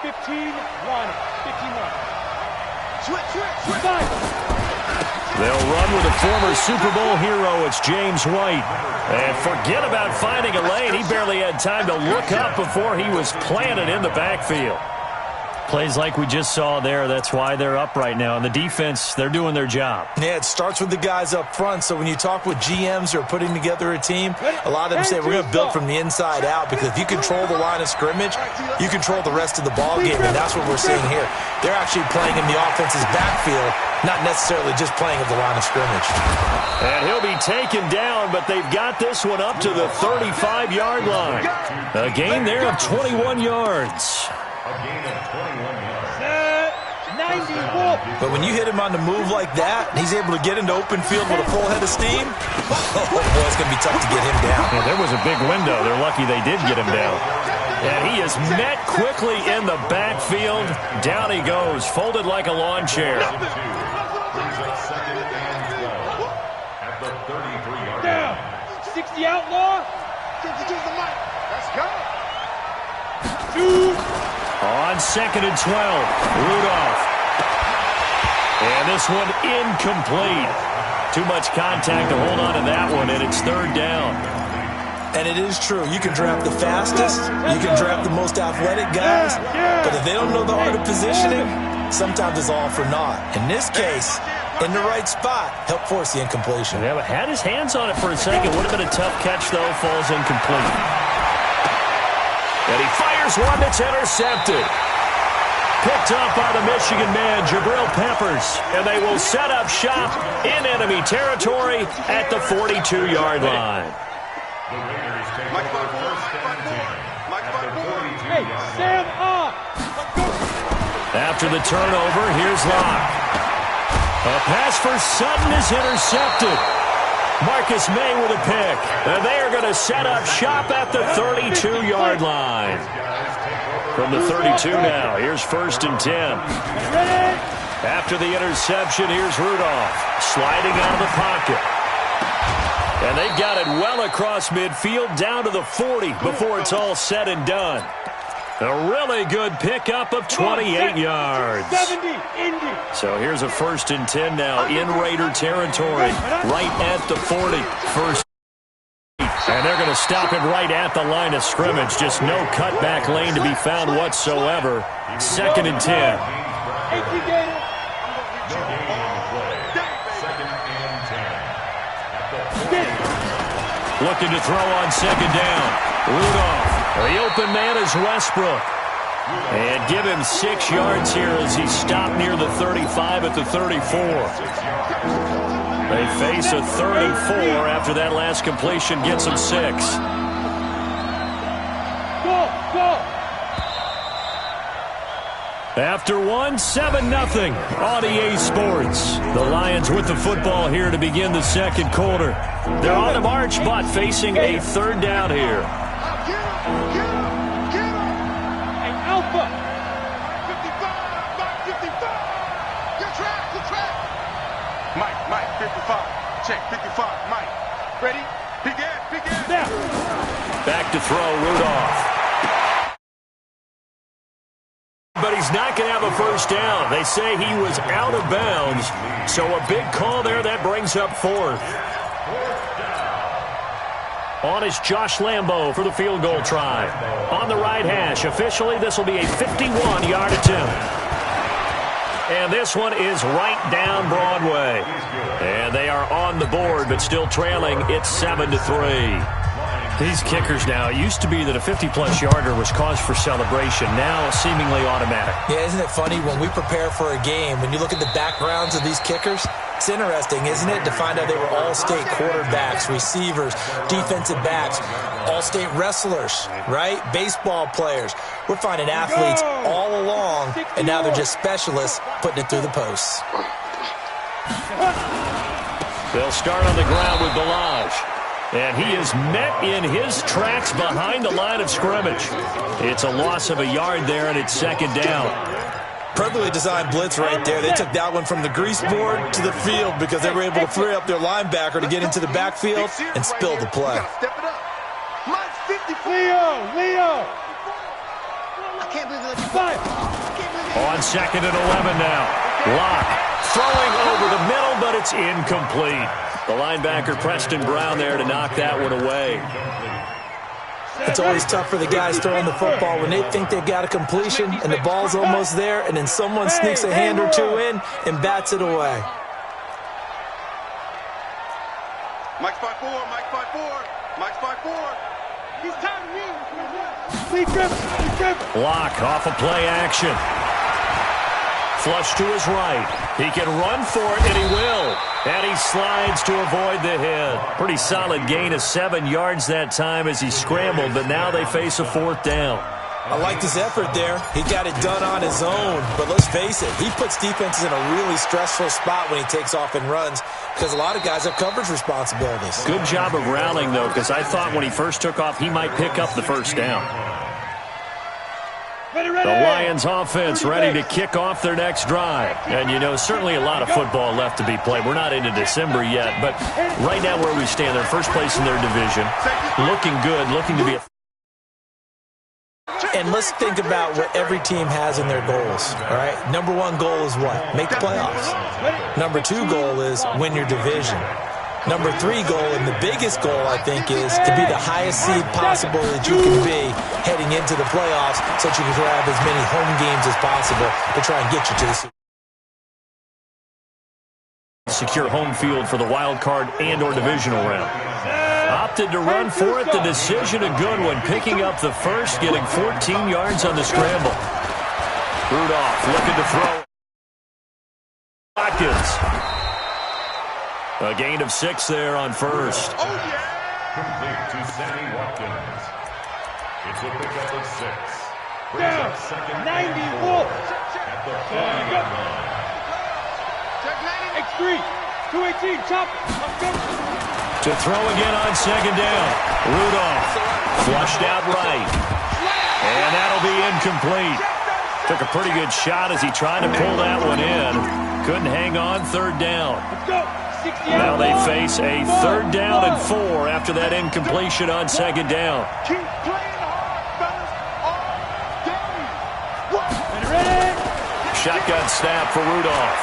15-1. 15-1. Switch. They'll run with a former Super Bowl hero. It's James White. And forget about finding a lane. He barely had time to look up before he was planted in the backfield. Plays like we just saw there. That's why they're up right now. And the defense, they're doing their job. Yeah, it starts with the guys up front. So when you talk with GMs who are putting together a team, a lot of them say we're going to build from the inside out, because if you control the line of scrimmage, you control the rest of the ball game, and that's what we're seeing here. They're actually playing in the offense's backfield, not necessarily just playing at the line of scrimmage. And he'll be taken down, but they've got this one up to the 35-yard line. A gain there of 21 yards. But when you hit him on the move like that, he's able to get into open field with a full head of steam. Oh, boy, it's going to be tough to get him down. Yeah, there was a big window. They're lucky they did get him down. And he is met quickly in the backfield. Down he goes, folded like a lawn chair. Down. 60 outlaw. Let's go. On 2nd and 12, Rudolph. And this one incomplete. Too much contact to hold on to that one, and it's 3rd down. And it is true. You can draft the fastest. You can draft the most athletic guys. But if they don't know the art of positioning, sometimes it's all for naught. In this case, in the right spot, help force the incompletion. Yeah, but had his hands on it for a second. Would have been a tough catch, though. Falls incomplete. And he fires one that's intercepted. Picked up by the Michigan man, Jabril Peppers. And they will set up shop in enemy territory at the 42-yard line. Hey, Sam up. After the turnover, here's Locke. A pass for Sutton is intercepted. Marcus May with a pick. And they are going to set up shop at the 32-yard line. From the 32 now, here's 1st and 10. After the interception, here's Rudolph. Sliding out of the pocket. And they've got it well across midfield, down to the 40 before it's all said and done. A really good pickup of 28 yards. So here's a 1st and 10 now in Raider territory, right at the 40. First. And they're going to stop it right at the line of scrimmage. Just no cutback lane to be found whatsoever. 2nd and 10. Looking to throw on 2nd down. Rudolph. The open man is Westbrook. And give him 6 yards here as he stopped near the 35 at the 34. They face a 3rd and 4 after that last completion gets them 6. After one, 7-0 on EA Sports. The Lions with the football here to begin the 2nd quarter. They're on the march, but facing a 3rd down here. Hey, Alpha. 55, Mike, 55. Check, 55, Mike. Ready? Begin. Back to throw, Rudolph. But he's not going to have a 1st down. They say he was out of bounds. So a big call there. That brings up 4th. On is Josh Lambo for the field goal try. On the right hash. Officially, this will be a 51-yard attempt. And this one is right down Broadway. And they are on the board, but still trailing. It's 7-3. These kickers now, it used to be that a 50-plus yarder was cause for celebration. Now seemingly automatic. Yeah, isn't it funny when we prepare for a game, when you look at the backgrounds of these kickers, it's interesting, isn't it, to find out they were all-state quarterbacks, receivers, defensive backs, all-state wrestlers, right? Baseball players. We're finding athletes all along, and now they're just specialists putting it through the posts. They'll start on the ground with Balaj. And he is met in his tracks behind the line of scrimmage. It's a loss of a yard there, and it's 2nd down. Perfectly designed blitz right there. They took that one from the grease board to the field because they were able to free up their linebacker to get into the backfield and spill the play. Leo! I can't believe they let you fight. on 2nd and 11 now. Locke throwing over the middle, but it's incomplete. The linebacker, Preston Brown, there to knock that one away. It's always tough for the guys throwing the football when they think they've got a completion and the ball's almost there, and then someone sneaks a hand or two in and bats it away. Mike's 5-4, Mike's 5-4, Mike's 5-4. He's time to win. Lead grip. Locke off of play action. Flush to his right. He can run for it, and he will. And he slides to avoid the hit. Pretty solid gain of 7 yards that time as he scrambled, but now they face a 4th down. I liked his effort there. He got it done on his own. But let's face it, he puts defenses in a really stressful spot when he takes off and runs because a lot of guys have coverage responsibilities. Good job of rallying, though, because I thought when he first took off, he might pick up the 1st down. The Lions offense ready to kick off their next drive. And, you know, certainly a lot of football left to be played. We're not into December yet, but right now where we stand, they're first place in their division. Looking good, looking to be a... And let's think about what every team has in their goals, all right? Number 1 goal is what? Make the playoffs. Number 2 goal is win your division. Number 3 goal, and the biggest goal, I think, is to be the highest seed possible that you can be heading into the playoffs so that you can grab as many home games as possible to try and get you to the Super Bowl. Secure home field for the wild card and or divisional round. Opted to run for it. The decision a good one. Picking up the first, getting 14 yards on the scramble. Rudolph looking to throw. Watkins. A gain of 6 there on first. Oh, yeah! Complete to Sammy Watkins. It's a pickup of 6. Down. 90 Wolf. At the 5-yard line. X3. 218. Chop. To throw again on 2nd down. Rudolph flushed out right. And that'll be incomplete. Took a pretty good shot as he tried to pull that one in. Couldn't hang on 3rd down. Let's go. Now they face a 3rd down and 4 after that incompletion on 2nd down. Keep playing hard, fellas. All day. Ready? Shotgun snap for Rudolph.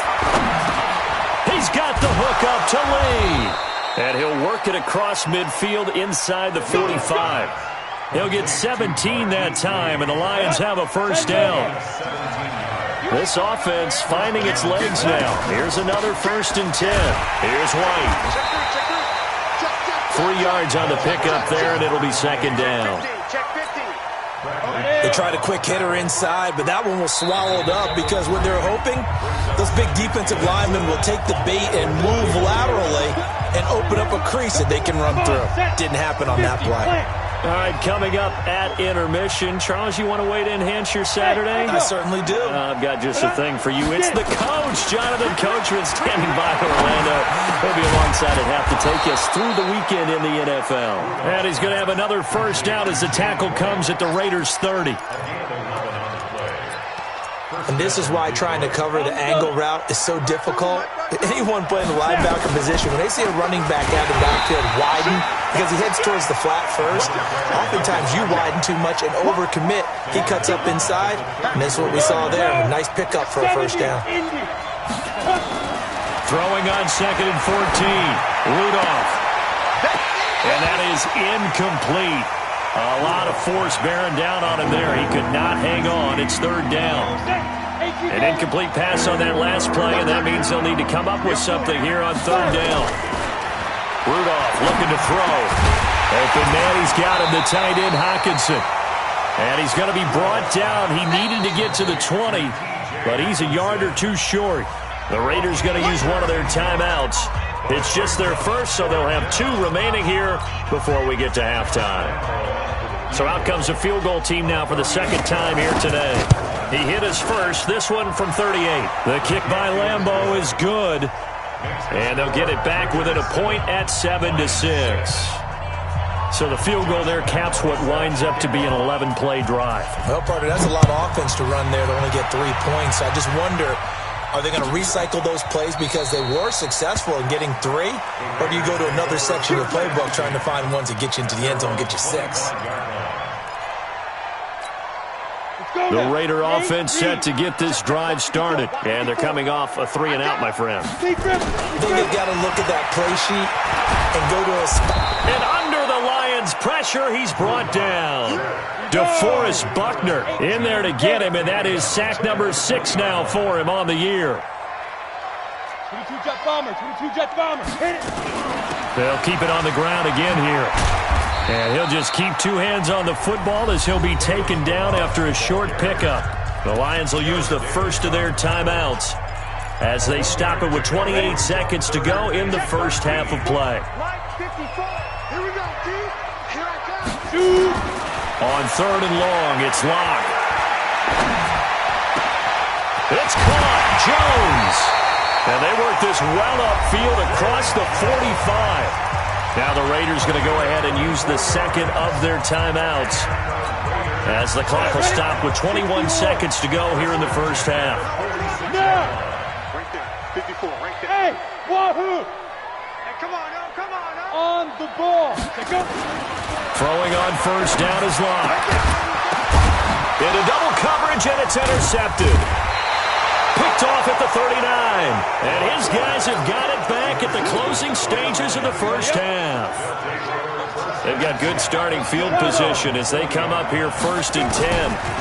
He's got the hook up to Lee. And he'll work it across midfield inside the 45. He'll get 17 that time, and the Lions have a 1st down. This offense finding its legs now. Here's another 1st and 10. Here's White. 3 yards on the pickup there, and it'll be 2nd down. They tried a quick hitter inside, but that one was swallowed up because what they're hoping, those big defensive linemen will take the bait and move laterally and open up a crease that they can run through. Didn't happen on that play. All right, coming up at intermission. Charles, you want a way to enhance your Saturday? I certainly do. I've got just a thing for you. It's the coach, Jonathan Coachman, standing by Orlando. He'll be alongside at half to take us through the weekend in the NFL. And he's going to have another 1st down as the tackle comes at the Raiders' 30. And this is why trying to cover the angle route is so difficult. Anyone playing the linebacker position, when they see a running back out of the backfield widen, because he heads towards the flat first, oftentimes you widen too much and overcommit. He cuts up inside, and that's what we saw there. A nice pickup for a 1st down. Throwing on 2nd and 14. Rudolph. And that is incomplete. A lot of force bearing down on him there. He could not hang on. It's 3rd down. An incomplete pass on that last play, and that means they'll need to come up with something here on 3rd down. Rudolph looking to throw. Open man, he's got him, the tight end Hawkinson. And he's going to be brought down. He needed to get to the 20, but he's a yard or 2 short. The Raiders going to use one of their timeouts. It's just their first, so they'll have 2 remaining here before we get to halftime. So out comes the field goal team now for the 2nd time here today. He hit his first, this one from 38. The kick by Lambeau is good. And they'll get it back within a point at 7-6. So the field goal there caps what winds up to be an 11-play drive. Well, partner, that's a lot of offense to run there to only get 3 points. I just wonder, are they going to recycle those plays because they were successful in getting 3? Or do you go to another section of the playbook trying to find ones that get you into the end zone and get you 6? The Raider offense set to get this drive started. And they're coming off a 3-and-out, my friend. I think they've got to look at that play sheet and go to a spot. And under the Lions' pressure, he's brought down. DeForest Buckner in there to get him, and that is sack number 6 now for him on the year. 22 jet bomber, 22 jet bomber. Hit it. They'll keep it on the ground again here. And he'll just keep 2 hands on the football as he'll be taken down after a short pickup. The Lions will use the first of their timeouts as they stop it with 28 seconds to go in the first half of play. Here we go, D. Here I come. On 3rd and long, it's Locke. It's caught. Jones. And they work this well upfield across the 45. Now the Raiders going to go ahead and use the second of their timeouts as the clock will stop with 21 seconds to go here in the first half. Right there. 54, right there. Hey, wahoo! Hey, come on now, come on now. On the ball. Go. Throwing on first down is Locke. Into double coverage, and it's intercepted. Picked off at the 39. And his guys have got it back at the closing stages of the first half. They've got good starting field position as they come up here 1st and 10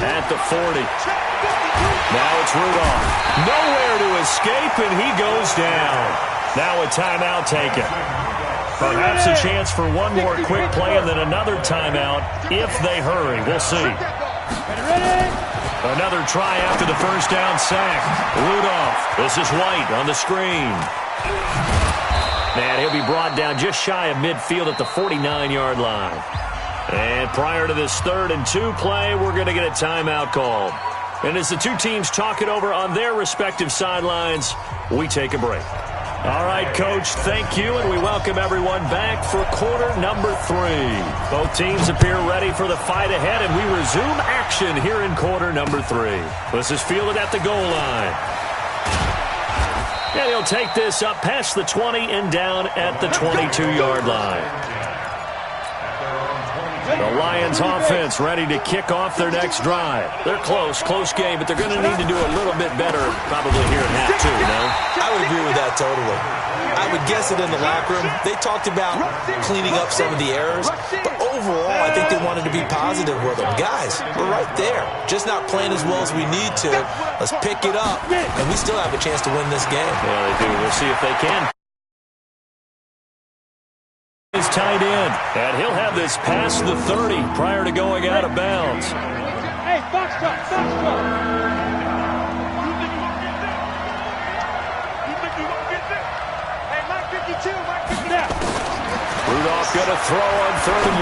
at the 40. Now it's Rudolph. Nowhere to escape, and he goes down. Now a timeout taken. Perhaps a chance for one more quick play and then another timeout if they hurry. We'll see. Another try after the first down sack. Rudolph. This is White on the screen. And he'll be brought down just shy of midfield at the 49-yard line. And prior to this 3rd and 2 play, we're going to get a timeout called. And as the two teams talk it over on their respective sidelines, we take a break. All right, Coach, thank you, and we welcome everyone back for quarter number 3. Both teams appear ready for the fight ahead, and we resume action here in quarter number 3. This is fielded at the goal line. And he'll take this up past the 20 and down at the 22-yard line. The Lions offense ready to kick off their next drive. They're close game, but they're going to need to do a little bit better probably here in half 2, no? I would agree with that totally. I would guess it in the locker room. They talked about cleaning up some of the errors, but overall, I think they wanted to be positive with them. Guys, we're right there. Just not playing as well as we need to. Let's pick it up, and we still have a chance to win this game. Yeah, they do. We'll see if they can. Is tight end, and he'll have this past the 30 prior to going out of bounds. Hey, Foxtrot. You think you won't get this? Hey, Mike 52, Mike 52. Rudolph going to throw on 3rd and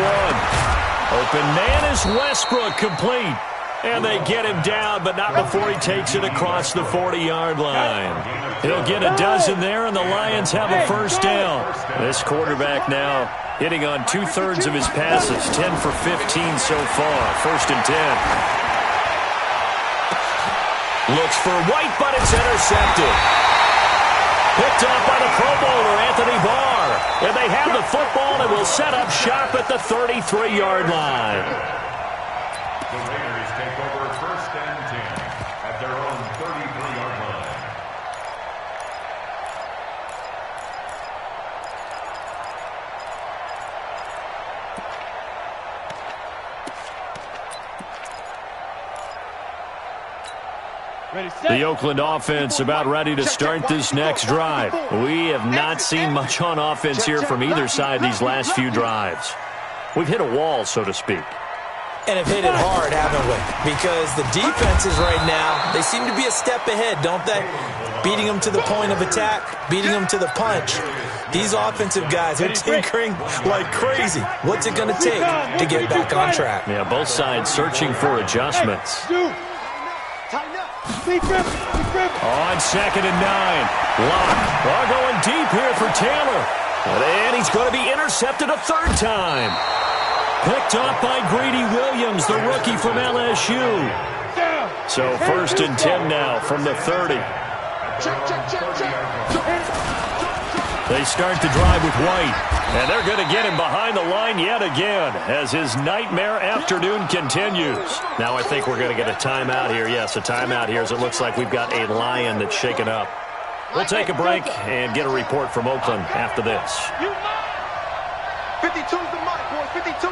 1. Open man is Westbrook, complete. And they get him down, but not before he takes it across the 40-yard line. He'll get a dozen there, and the Lions have a first down. This quarterback now hitting on 2/3 of his passes, 10 for 15 so far. 1st and 10. Looks for White, but it's intercepted. Picked off by the Pro Bowler, Anthony Barr. And they have the football and will set up shop at the 33-yard line. The Raiders take over 1st and 10 at their own 33-yard line. The Oakland offense about ready to start this next drive. We have not seen much on offense here from either side these last few drives. We've hit a wall, so to speak. And have hit it hard, haven't we? Because the defenses right now, they seem to be a step ahead, don't they? Beating them to the point of attack, beating them to the punch. These offensive guys are tinkering like crazy. What's it going to take to get back on track? Yeah, both sides searching for adjustments. On 2nd and 9. Locke are going deep here for Taylor. And he's going to be intercepted a 3rd time. Picked off by Greedy Williams, the rookie from LSU. So 1st and 10 now from the 30. They start the drive with White, and they're going to get him behind the line yet again as his nightmare afternoon continues. Now I think we're going to get a timeout here. Yes, a timeout here as it looks like we've got a Lion that's shaken up. We'll take a break and get a report from Oakland after this. 52's the mark, boys. 52.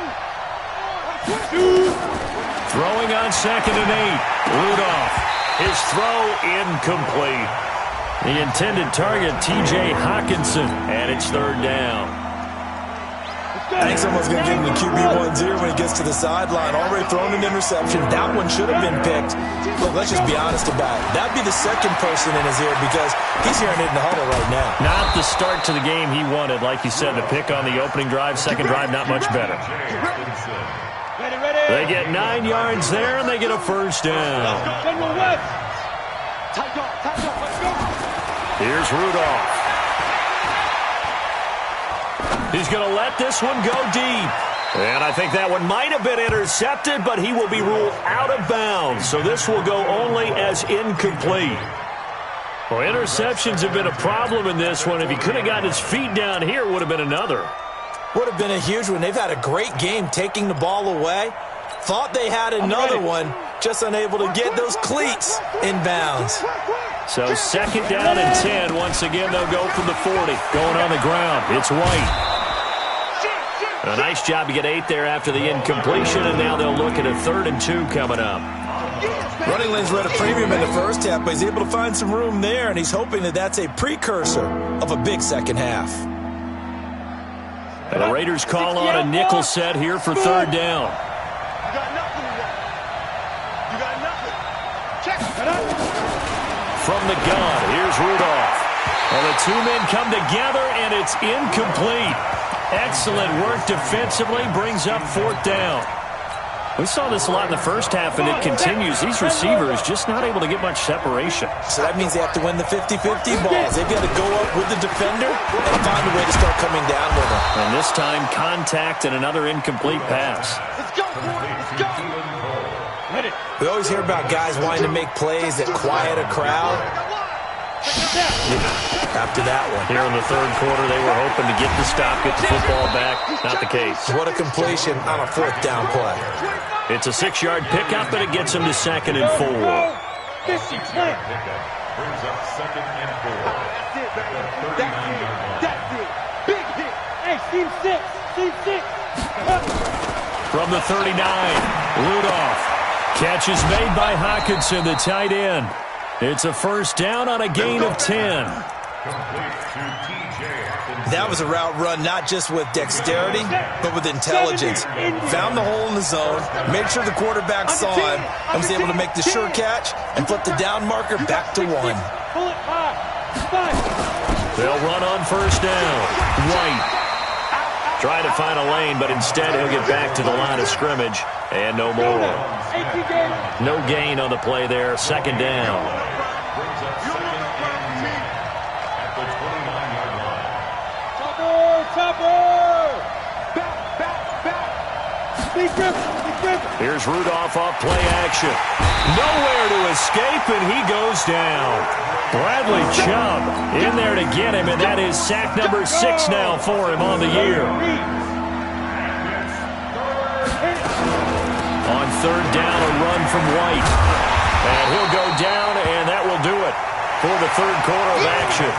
Throwing on 2nd and 8. Rudolph. His throw incomplete. The intended target, T.J. Hawkinson, and it's 3rd down. I think someone's going to give him the QB1's ear when he gets to the sideline. Already thrown an interception. That one should have been picked. Look, let's just be honest about it. That'd be the second person in his ear because he's hearing it in the huddle right now. Not the start to the game he wanted. Like you said, the pick on the opening drive, second drive, not much better. They get 9 yards there, and they get a 1st down. Here's Rudolph. He's going to let this one go deep. And I think that one might have been intercepted, but he will be ruled out of bounds. So this will go only as incomplete. Well, interceptions have been a problem in this one. If he could have gotten his feet down here, it would have been another. Would have been a huge one. They've had a great game taking the ball away. Thought they had another one, just unable to get those cleats in bounds. So 2nd down and 10. Once again, they'll go from the 40. Going on the ground, it's White. A nice job to get 8 there after the incompletion, and now they'll look at a 3rd and 2 coming up. Running lanes were at a premium in the first half, but he's able to find some room there, and he's hoping that that's a precursor of a big second half. And the Raiders call on a nickel set here for 3rd down. You got nothing in that. You got nothing. Check. From the gun, here's Rudolph. Well, the 2 men come together, and it's incomplete. Excellent work defensively, brings up 4th down. We saw this a lot in the first half, and it continues. These receivers just not able to get much separation. So that means they have to win the 50-50 balls. They've got to go up with the defender and find a way to start coming down with them. And this time, contact and another incomplete pass. Let's go, boy. Let's go. Ready. We always hear about guys wanting to make plays that quiet a crowd. After that one. Here in the 3rd quarter, they were hoping to get the stop, get the football back. Not the case. What a completion on a 4th down play. It's a 6-yard pickup, and it gets them to 2nd and 4. Brings up 2nd and 4. That's it, baby. That's it. Big hit. Hey, team 6. Team 6. From the 39, Rudolph. Catch is made by Hawkinson, the tight end. It's a 1st down on a gain of 10. That was a route run not just with dexterity, but with intelligence. Found the hole in the zone, made sure the quarterback saw him, and was able to make the sure catch and flip the down marker back to 1. They'll run on 1st down. White. Try to find a lane, but instead he'll get back to the line of scrimmage. And no more. No gain on the play there. 2nd down. Here's Rudolph off play action. Nowhere to escape, and he goes down. Bradley Chubb in there to get him, and that is sack number 6 now for him on the year. On 3rd down, a run from White. And he'll go down, and that will do it for the 3rd quarter of action.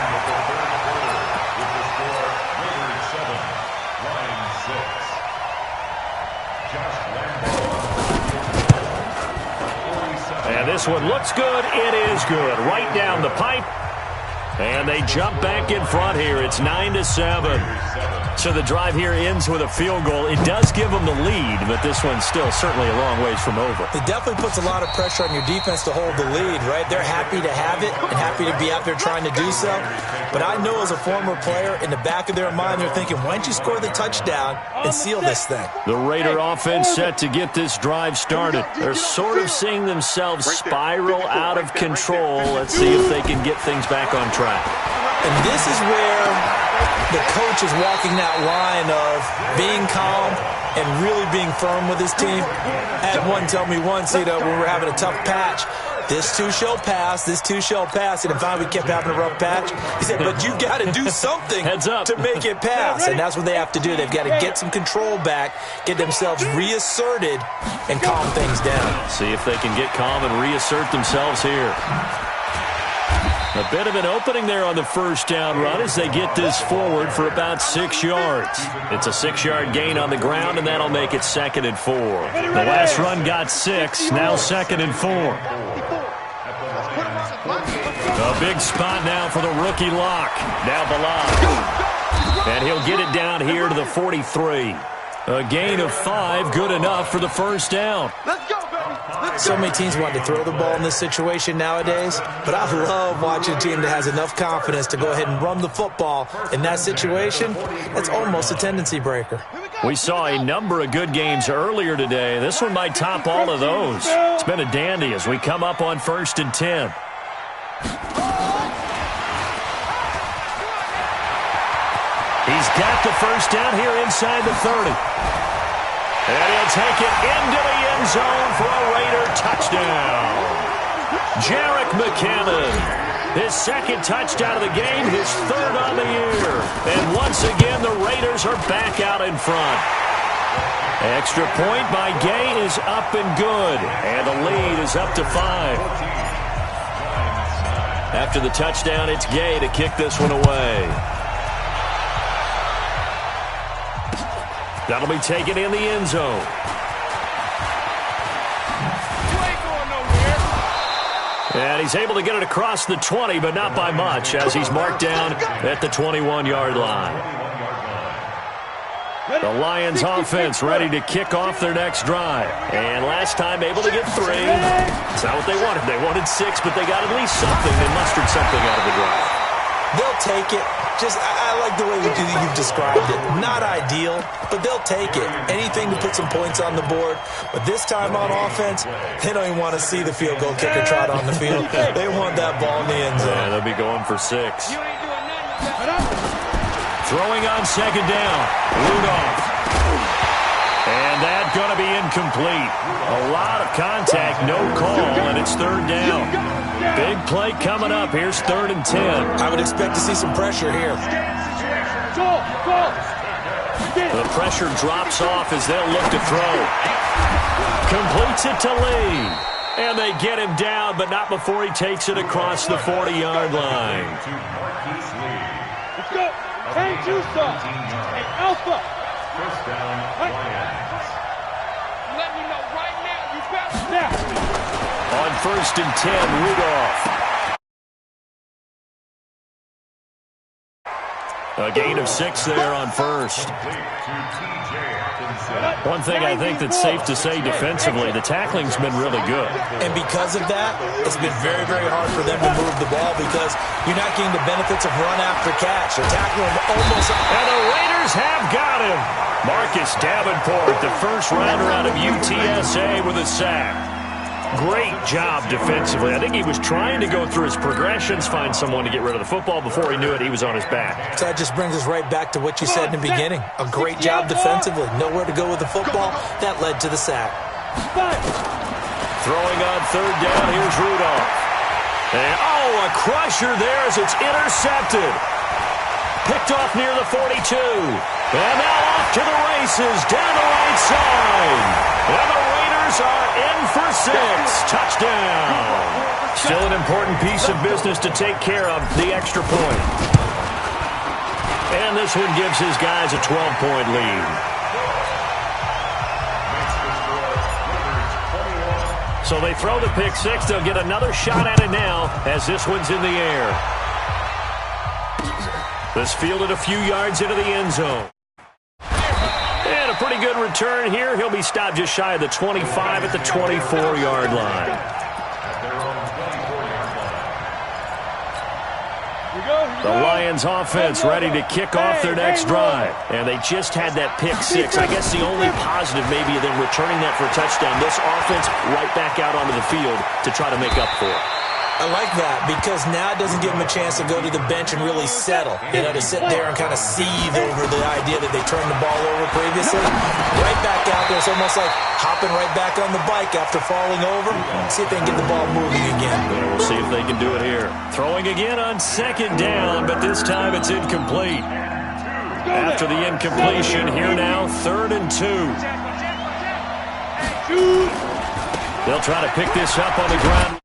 And this one looks good. It is good. Right down the pipe. And they jump back in front here. It's 9-7. So the drive here ends with a field goal. It does give them the lead, but this one's still certainly a long ways from over. It definitely puts a lot of pressure on your defense to hold the lead, right? They're happy to have it and happy to be out there trying to do so. But I know as a former player, in the back of their mind, they're thinking, why don't you score the touchdown and seal this thing? The Raider offense set to get this drive started. They're sort of seeing themselves spiral out of control. Let's see if they can get things back on track. And this is where the coach is walking that line of being calm and really being firm with his team. I had one tell me once, when we were having a tough patch, This too shall pass. This too shall pass. And finally, we kept having a rough patch. He said, but you got to do something Heads up to make it pass. And that's what they have to do. They've got to get some control back, get themselves reasserted, and calm things down. See if they can get calm and reassert themselves here. A bit of an opening there on the first down run as they get this forward for about 6 yards. It's a 6-yard gain on the ground, and that'll make it 2nd and 4. The last run got 6, now 2nd and 4. A big spot now for the rookie lock. Now Balak. And he'll get it down here to the 43. A gain of 5, good enough for the first down. Let's go, baby. So many teams want to throw the ball in this situation nowadays, but I love watching a team that has enough confidence to go ahead and run the football. In that situation, that's almost a tendency breaker. We saw a number of good games earlier today. This one might top all of those. It's been a dandy as we come up on 1st and 10. He's got the first down here inside the 30. And he'll take it into the end zone for a Raider touchdown. Jarek McCammon, his 2nd touchdown of the game, his 3rd on the year. And once again, the Raiders are back out in front. Extra point by Gay is up and good. And the lead is up to 5. After the touchdown, it's Gay to kick this one away. That'll be taken in the end zone. And he's able to get it across the 20, but not by much, as he's marked down at the 21-yard line. The Lions offense ready to kick off their next drive. And last time able to get 3. It's not what they wanted. They wanted 6, but they got at least something. They mustered something out of the drive. They'll take it. I like the way you've described it. Not ideal, but they'll take it. Anything to put some points on the board. But this time on offense, they don't even want to see the field goal kicker trot on the field. They want that ball in the end zone. Yeah, they'll be going for 6. Throwing on 2nd down. Rudolph. And that's going to be incomplete. A lot of contact, no call, and it's 3rd down. Big play coming up. Here's 3rd and 10. I would expect to see some pressure here. The pressure drops off as they'll look to throw. Completes it to Lee. And they get him down, but not before he takes it across the 40-yard line. Let's go. Hey, Juice up. Hey, Alpha. First down, Lions. Let me know right now. You better snap. On 1st and 10, Rudolph. A gain of 6 there on 1st. One thing I think that's safe to say defensively, the tackling's been really good. And because of that, it's been very, very hard for them to move the ball because you're not getting the benefits of run after catch. They're tackling almost. And the Raiders have got him. Marcus Davenport, the first rounder out of UTSA with a sack. Great job defensively. I think he was trying to go through his progressions, find someone to get rid of the football. Before he knew it, he was on his back. So that just brings us right back to what you said in the beginning. A great job defensively. Nowhere to go with the football. That led to the sack. Throwing on 3rd down, here's Rudolph. And, a crusher there as it's intercepted. Picked off near the 42. And now off to the races down the right side. And the Raiders are in for 6. Touchdown. Still an important piece of business to take care of, the extra point. And this one gives his guys a 12-point lead. So they throw the pick 6. They'll get another shot at it now as this one's in the air. This fielded a few yards into the end zone. And a pretty good return here. He'll be stopped just shy of the 25 at the 24-yard line. The Lions offense ready to kick off their next drive. And they just had that pick 6. I guess the only positive maybe of them returning that for a touchdown. This offense right back out onto the field to try to make up for it. I like that because now it doesn't give them a chance to go to the bench and really settle. You know, to sit there and kind of seethe over the idea that they turned the ball over previously. Right back out there. It's almost like hopping right back on the bike after falling over. See if they can get the ball moving again. We'll see if they can do it here. Throwing again on second down, but this time it's incomplete. After the incompletion, here now, 3rd and 2. They'll try to pick this up on the ground.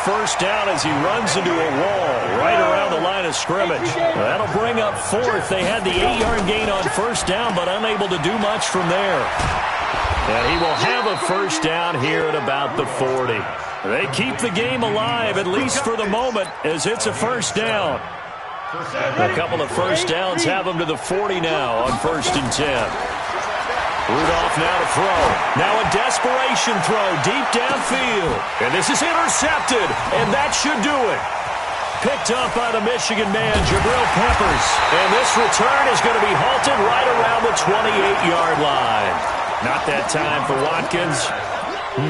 First down as he runs into a wall right around the line of scrimmage. That'll bring up 4th. They had the 8-yard gain on first down, but unable to do much from there. And he will have a first down here at about the 40. They keep the game alive, at least for the moment, as it's a first down. A couple of first downs have them to the 40 now on 1st and 10. Rudolph now to throw. Now a desperation throw deep downfield. And this is intercepted, and that should do it. Picked up by the Michigan man, Jabril Peppers. And this return is going to be halted right around the 28-yard line. Not that time for Watkins.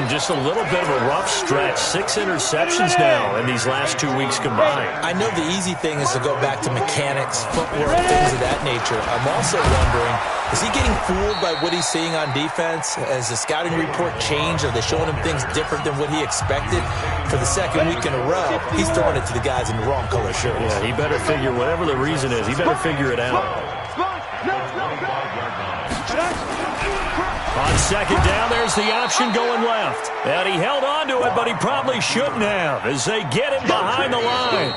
Just a little bit of a rough stretch. 6 interceptions now in these last 2 weeks combined. I know the easy thing is to go back to mechanics, footwork, things of that nature. I'm also wondering, is he getting fooled by what he's seeing on defense? Has the scouting report changed? Are they showing him things different than what he expected? For the second week in a row, he's throwing it to the guys in the wrong color shirts. Yeah, he better figure, whatever the reason is, he better figure it out. On second down, there's the option going left. And he held on to it, but he probably shouldn't have as they get him behind the line.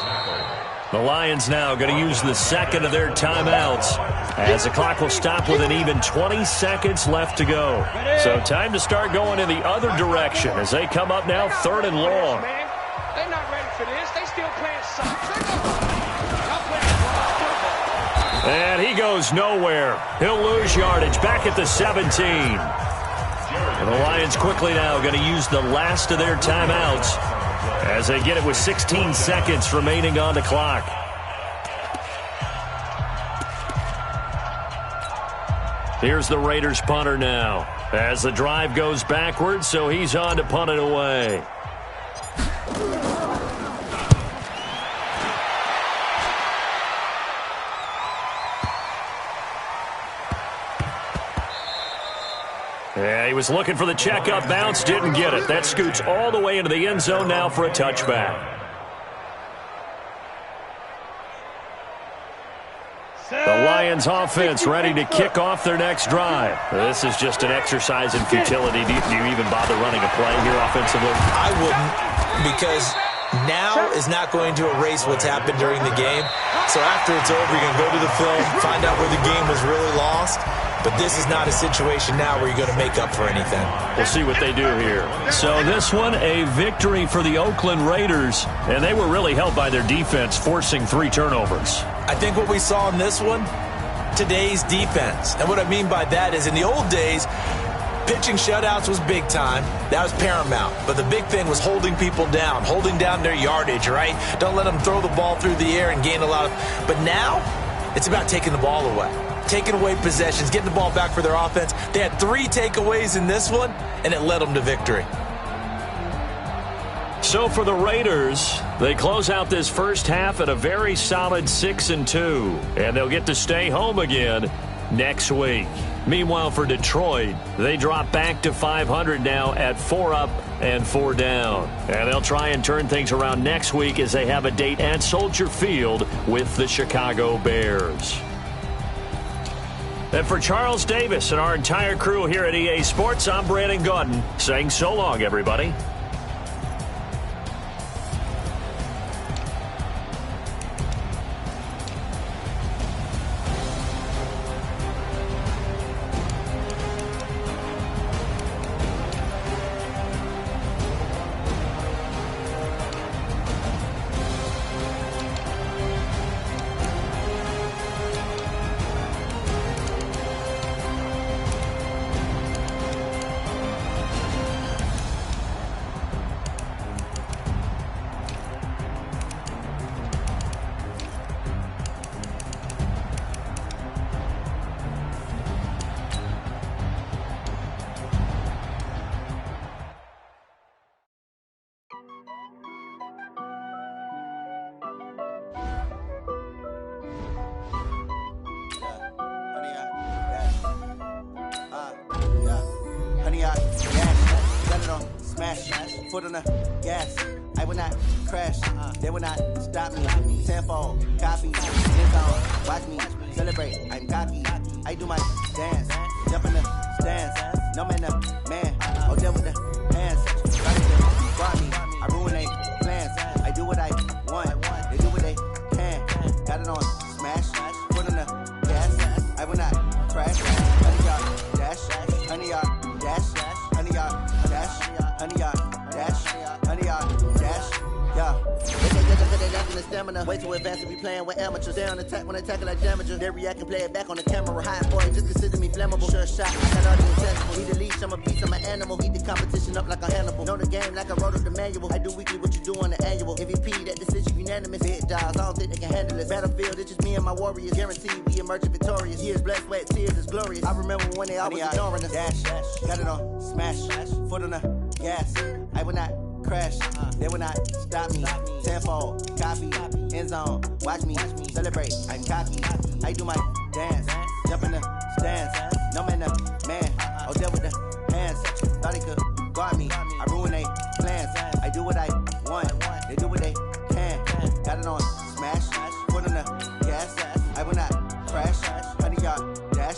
The Lions now going to use the second of their timeouts as the clock will stop with an even 20 seconds left to go. So time to start going in the other direction as they come up now 3rd and long. They're not ready for this. They still playing soccer. And he goes nowhere. He'll lose yardage back at the 17. And the Lions quickly now going to use the last of their timeouts as they get it with 16 seconds remaining on the clock. Here's the Raiders punter now as the drive goes backwards, so he's on to punt it away. Yeah, he was looking for the checkup bounce, didn't get it. That scoots all the way into the end zone now for a touchback. The Lions offense ready to kick off their next drive. This is just an exercise in futility. Do you even bother running a play here offensively? I wouldn't, because now is not going to erase what's happened during the game. So after it's over, you're going to go to the film, find out where the game was really lost. But this is not a situation now where you're going to make up for anything. We'll see what they do here. So this one, a victory for the Oakland Raiders. And they were really helped by their defense, forcing 3 turnovers. I think what we saw in this one, today's defense. And what I mean by that is in the old days, pitching shutouts was big time. That was paramount. But the big thing was holding people down, holding down their yardage, right? Don't let them throw the ball through the air and gain a lot of... But now, it's about taking the ball away. Taking away possessions, getting the ball back for their offense. They had 3 takeaways in this one, and it led them to victory. So for the Raiders, they close out this first half at a very solid 6-2, and they'll get to stay home again next week. Meanwhile, for Detroit, they drop back to 500 now at 4 up and 4 down. And they'll try and turn things around next week as they have a date at Soldier Field with the Chicago Bears. And for Charles Davis and our entire crew here at EA Sports, I'm Brandon Gaudin saying so long, everybody. Smash, foot on the gas. I will not crash. They will not stop me. Tenfold, copy, hands on. Watch me celebrate. I'm cocky. I do my dance. Jump in the stands. No man, the man. Out there with the hands. Trying to guard me. I ruin they plans. I do what I want. They do what they can. Got it on smash. Foot on the gas. I will not crash. 100 yard dash. 100 yard dash. 100 yard dash. 100 yard dash, 100 yard dash, yeah. They lacking the stamina. Way too advanced to be playing with amateurs. They on attack when they tackle like damages. They react and play it back on the camera. High boy, just consider me flammable. Sure shot, I got all the intangibles. Need a leash, I'm a beast, I'm an animal. Heat the competition up like a Hannibal. Know the game like I wrote up the manual. I do weekly what you do on the annual. MVP, that decision unanimous. Big dogs, I don't think they can handle it. Battlefield, it's just me and my warriors. Guaranteed we emerge victorious. Years, blood, sweat, tears, it's glorious. I remember when they always ignoring us. Dash, got it on smash, foot on the gas. I will not crash. They will not stop me. Tenfold, copy, end zone. Watch me celebrate. I'm cocky. I do my dance. Jump in the stands. No man, the man. Out there with the hands. Thought he could guard me. I ruin they plans. I do what I want. They do what they can. Got it on smash. Foot on the gas. I will not crash. 100 yard dash.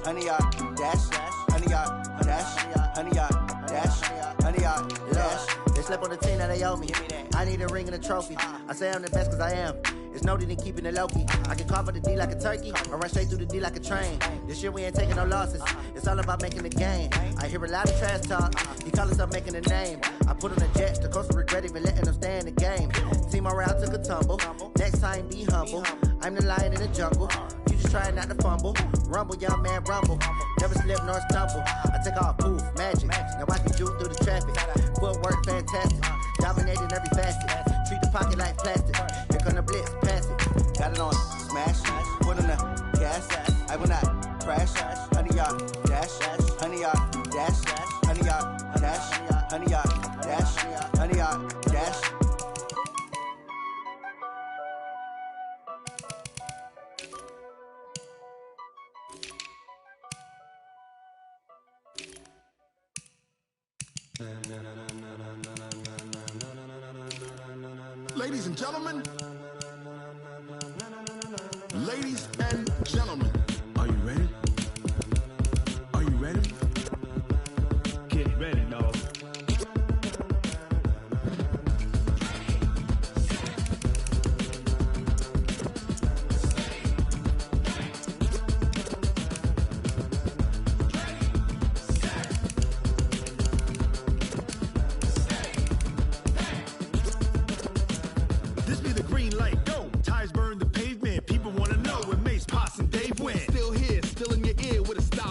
100 yard dash. 100 yard dash. 100 yard dash. 100 yard dash. They slept on the team that they owe me. I need a ring and a trophy. I say I'm the best cause I am. It's no need in keeping it low-key. I can carve up the D like a turkey or run straight through the D like a train. This year we ain't taking no losses. It's all about making the game. I hear a lot of trash talk. He call himself making a name. I put on the Jets. The coach will regret even letting them stay in the game. Team morale took a tumble. Next time be humble. I'm the lion in the jungle. You just try not to fumble. Rumble, young man, rumble. Never slip nor stumble. I take off, poof, magic. Now watch me juke through the traffic. Footwork fantastic. Dominating every facet. Treat the pocket like plastic. Here come the blitz, pass it. Got it on smash. Foot on the gas. I will not crash. 100 yard dash. 100 yard dash. 100 yard dash. 100 yard dash. 100 yard dash. Ladies and gentlemen, ladies and gentlemen, are you ready? Are you ready? Get ready, dog.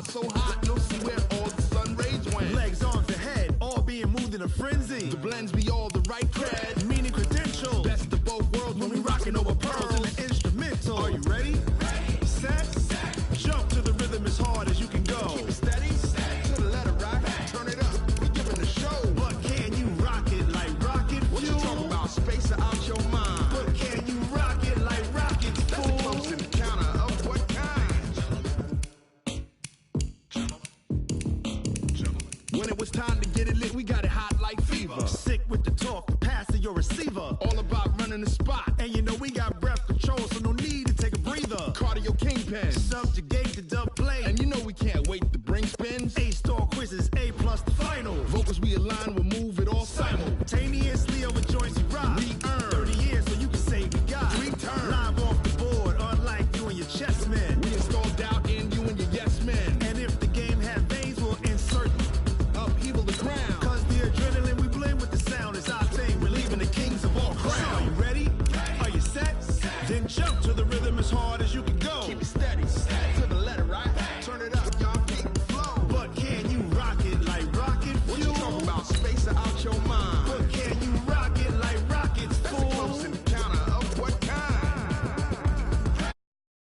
So hot, you'll see where all the sun rays went. Legs, arms, and head, all being moved in a frenzy. The blends be all the right cred, meaning credentials. Best of both worlds when we rocking over pearls in the instrumental. Are you ready? Ready. Set. Jump to the rhythm as hard as you can go. Keep it steady. To the letter right. Turn it up. We giving the show. But can you rock it like rocket fuel? What you talking about? Space out your mind. But can you rock it like rocket fuel? That's a close encounter of what kind? When it was time to get it lit, we got it hot like fever. Sick with the talk, pass to your receiver. All about running the spot. And you know we got breath control, so no need to take a breather. Cardio kingpin, subjugate